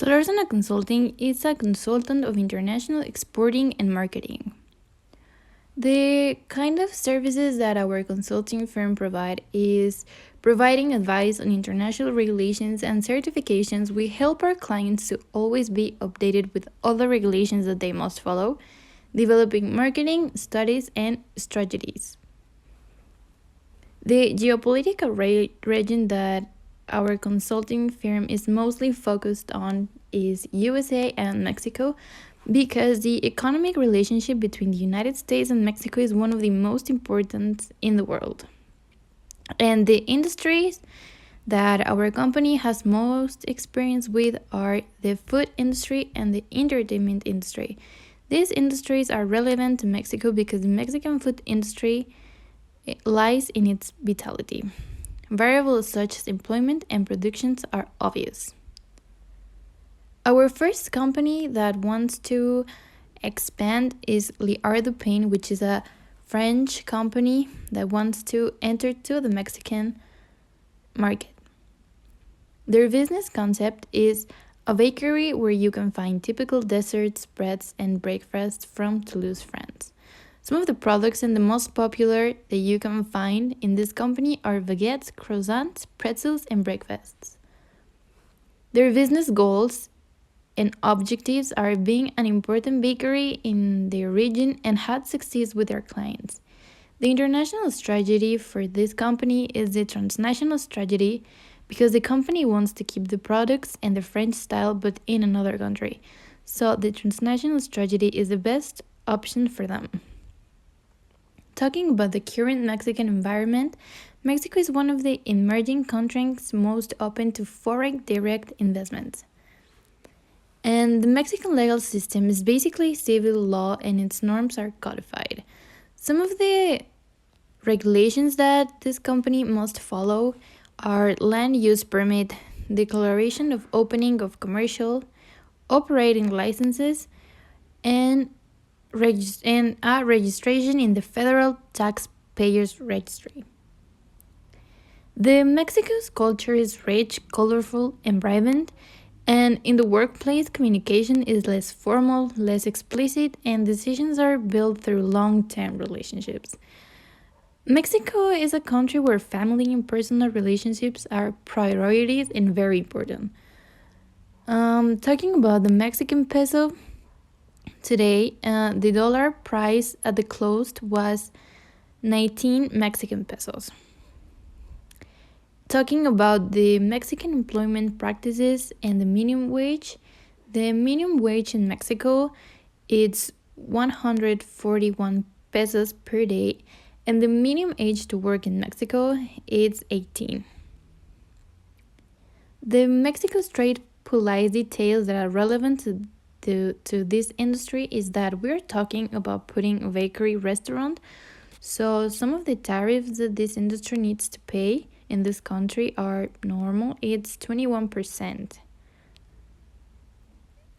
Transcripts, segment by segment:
Solorzano Consulting is a consultant of international exporting and marketing. The kind of services that our consulting firm provide is providing advice on international regulations and certifications. We help our clients to always be updated with all the regulations that they must follow, developing marketing studies and strategies. The geopolitical region that our consulting firm is mostly focused on is USA and Mexico, because the economic relationship between the United States and Mexico is one of the most important in the world. And the industries that our company has most experience with are the food industry and the entertainment industry. These industries are relevant to Mexico because the Mexican food industry lies in its vitality. Variables such as employment and productions are obvious. Our first company that wants to expand is Liard du Pain, which is a French company that wants to enter to the Mexican market. Their business concept is a bakery where you can find typical desserts, breads, and breakfasts from Toulouse, France. Some of the products and the most popular that you can find in this company are baguettes, croissants, pretzels, and breakfasts. Their business goals and objectives are being an important bakery in their region and had success with their clients. The international strategy for this company is the transnational strategy because the company wants to keep the products and the French style but in another country. So the transnational strategy is the best option for them. Talking about the current Mexican environment, Mexico is one of the emerging countries most open to foreign direct investments. And the Mexican legal system is basically civil law and its norms are codified. Some of the regulations that this company must follow are land use permit, declaration of opening of commercial, operating licenses, and a registration in the Federal Taxpayers Registry. The Mexico's culture is rich, colorful, and vibrant, and in the workplace, communication is less formal, less explicit, and decisions are built through long-term relationships. Mexico is a country where family and personal relationships are priorities and very important. Talking about the Mexican peso, today the dollar price at the close was 19 Mexican pesos. Talking about the Mexican employment practices and the minimum wage in Mexico it's 141 pesos per day, and the minimum age to work in Mexico is 18. The Mexico's trade policy details that are relevant to this industry is that we're talking about putting a bakery restaurant, so some of the tariffs that this industry needs to pay in this country are normal, it's 21%.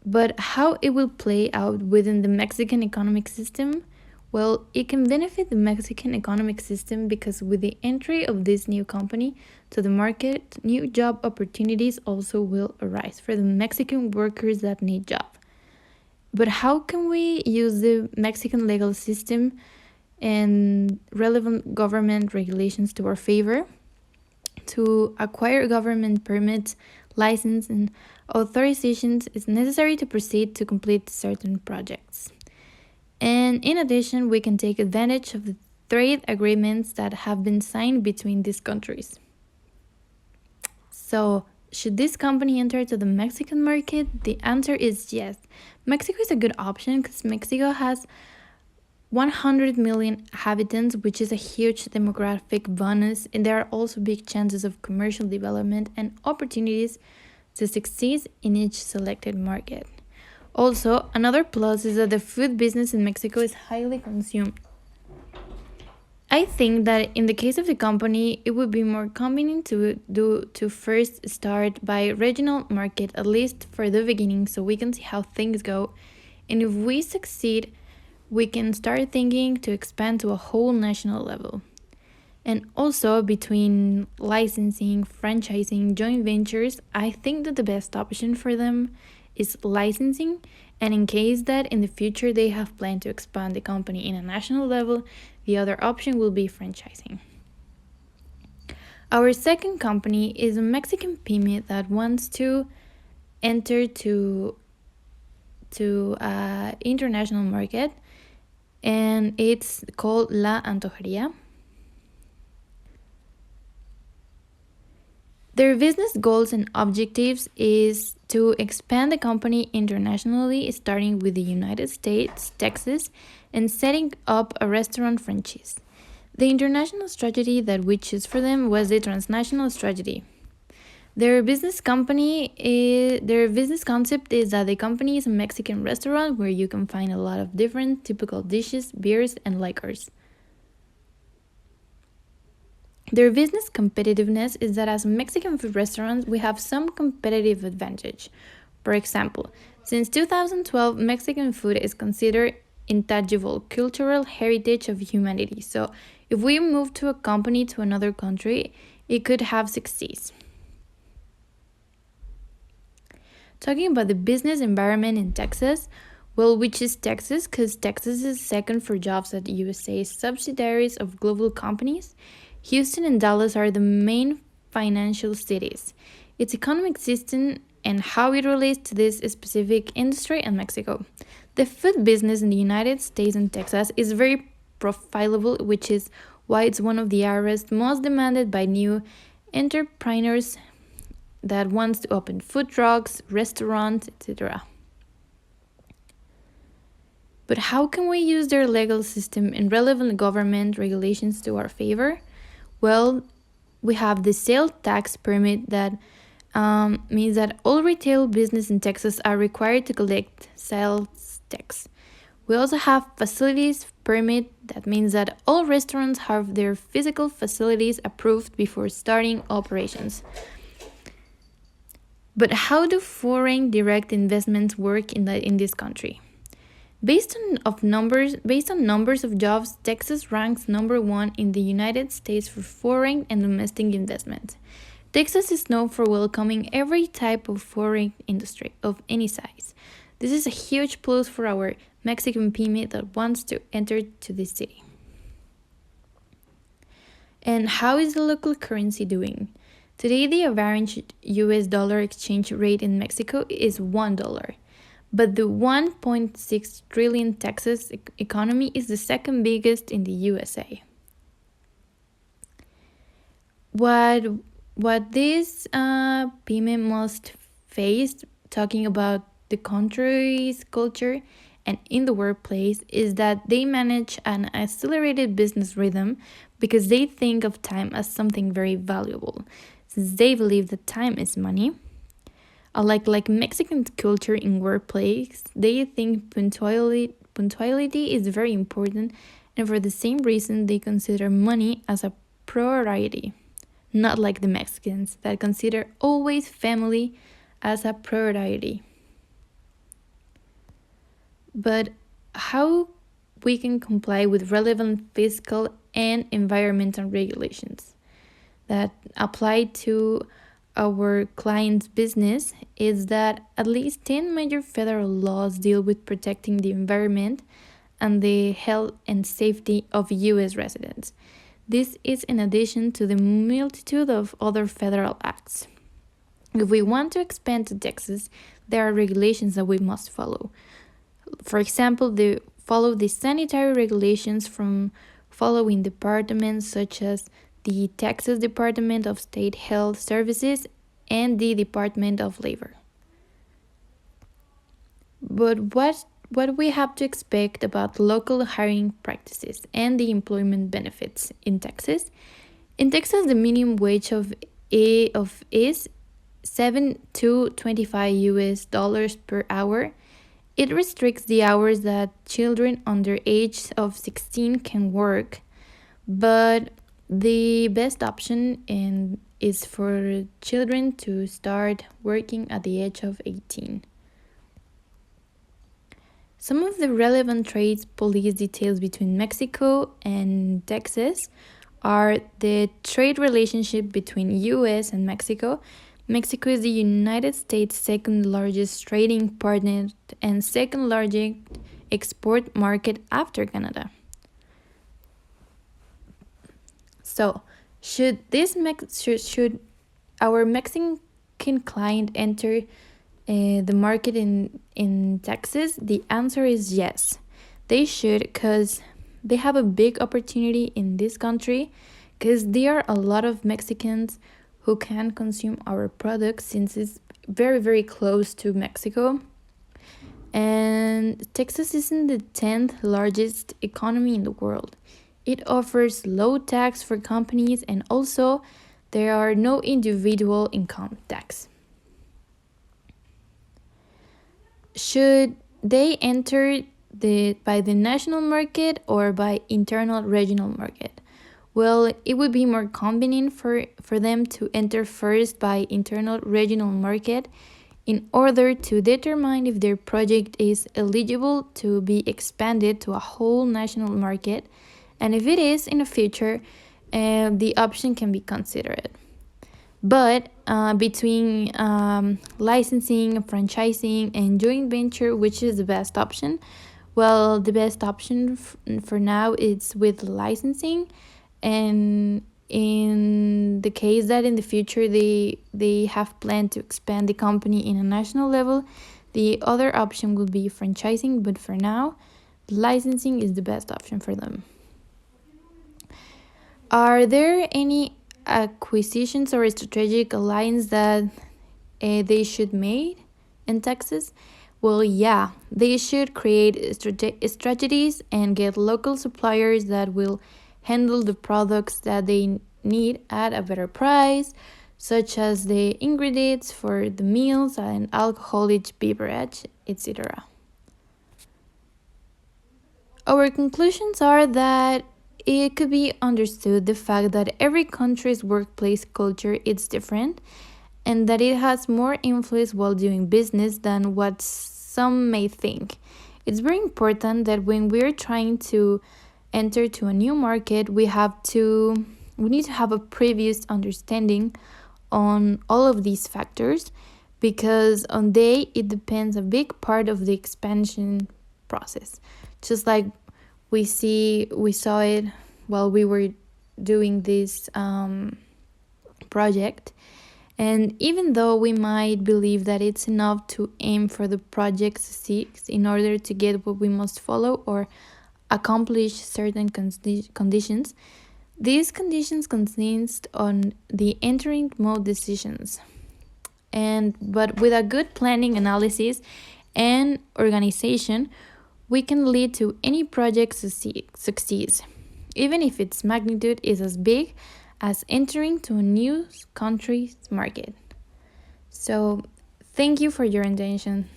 But how it will play out within the Mexican economic system? Well, it can benefit the Mexican economic system because with the entry of this new company to the market, new job opportunities also will arise for the Mexican workers that need job. But how can we use the Mexican legal system and relevant government regulations to our favor? To acquire government permits, license, and authorizations is necessary to proceed to complete certain projects. And in addition, we can take advantage of the trade agreements that have been signed between these countries. So, should this company enter to the Mexican market? The answer is yes. Mexico is a good option because Mexico has 100 million inhabitants, which is a huge demographic bonus, and there are also big chances of commercial development and opportunities to succeed in each selected market. Also, another plus is that the food business in Mexico is highly consumed. I think that in the case of the company, it would be more convenient to first start by regional market, at least for the beginning, so we can see how things go. And if we succeed, we can start thinking to expand to a whole national level. And also between licensing, franchising, joint ventures, I think that the best option for them is licensing. And in case that in the future they have planned to expand the company in a national level, the other option will be franchising. Our second company is a Mexican pyme that wants to enter to international market, and it's called La Antojeria. Their business goals and objectives is to expand the company internationally, starting with the United States, Texas, and setting up a restaurant franchise. The international strategy that we chose for them was the transnational strategy. Their business concept is that the company is a Mexican restaurant where you can find a lot of different typical dishes, beers, and liquors. Their business competitiveness is that as Mexican food restaurants, we have some competitive advantage. For example, since 2012, Mexican food is considered intangible cultural heritage of humanity. So, if we move to a company to another country, it could have success. Talking about the business environment in Texas, well, which is Texas? Because Texas is second for jobs at USA's subsidiaries of global companies. Houston and Dallas are the main financial cities. Its economic system and how it relates to this specific industry in Mexico. The food business in the United States and Texas is very profilable, which is why it's one of the areas most demanded by new entrepreneurs that wants to open food trucks, restaurants, etc. But how can we use their legal system and relevant government regulations to our favor? Well, we have the sales tax permit that means that all retail business in Texas are required to collect sales tax. We also have facilities permit that means that all restaurants have their physical facilities approved before starting operations. But how do foreign direct investments work in this country? Based on numbers of jobs, Texas ranks number 1 in the United States for foreign and domestic investment. Texas is known for welcoming every type of foreign industry of any size. This is a huge plus for our Mexican pyme that wants to enter to this city. And how is the local currency doing? Today, the average US dollar exchange rate in Mexico is $1. But the 1.6 trillion Texas economy is the second biggest in the USA. What this pyme must face, talking about the country's culture and in the workplace, is that they manage an accelerated business rhythm because they think of time as something very valuable, since they believe that time is money. Like Mexican culture in workplace, they think punctuality is very important, and for the same reason, they consider money as a priority, not like the Mexicans that consider always family as a priority. But how we can comply with relevant fiscal and environmental regulations that apply to our client's business is that at least 10 major federal laws deal with protecting the environment and the health and safety of U.S. residents. This is in addition to the multitude of other federal acts. If we want to expand to Texas, there are regulations that we must follow. For example, follow the sanitary regulations from following departments such as the Texas Department of State Health Services and the Department of Labor. But what we have to expect about local hiring practices and the employment benefits in Texas? In Texas, the minimum wage of is 7 to 25 US dollars per hour. It restricts the hours that children under age of 16 can work, but the best option is for children to start working at the age of 18. Some of the relevant trade policy details between Mexico and Texas are the trade relationship between US and Mexico. Mexico is the United States' second largest trading partner and second largest export market after Canada. So, should our Mexican client enter the market in Texas? The answer is yes. They should, because they have a big opportunity in this country, because there are a lot of Mexicans who can consume our products since it's very, very close to Mexico. And Texas isn't the 10th largest economy in the world. It offers low tax for companies, and also there are no individual income tax. Should they enter by the national market or by internal regional market? Well, it would be more convenient for them to enter first by internal regional market in order to determine if their project is eligible to be expanded to a whole national market, and if it is in the future, the option can be considered. But between licensing, franchising, and joint venture, which is the best option? Well, the best option for now is with licensing, and in the case that in the future they have planned to expand the company in a national level, the other option will be franchising. But for now, licensing is the best option for them. Are there any acquisitions or strategic alliance that they should make in Texas? Well, yeah, they should create strategies and get local suppliers that will handle the products that they need at a better price, such as the ingredients for the meals and alcoholic beverage, etc. Our conclusions are that it could be understood the fact that every country's workplace culture is different and that it has more influence while doing business than what some may think. It's very important that when we're trying to enter to a new market, we need to have a previous understanding on all of these factors, because on they it depends a big part of the expansion process. Just like we saw it while we were doing this project. And even though we might believe that it's enough to aim for the project succeeds, in order to get what we must follow or accomplish certain conditions, these conditions consist on the entering mode decisions. But with a good planning, analysis, and organization, we can lead to any project succeeds, even if its magnitude is as big as entering to a new country's market. So, thank you for your attention.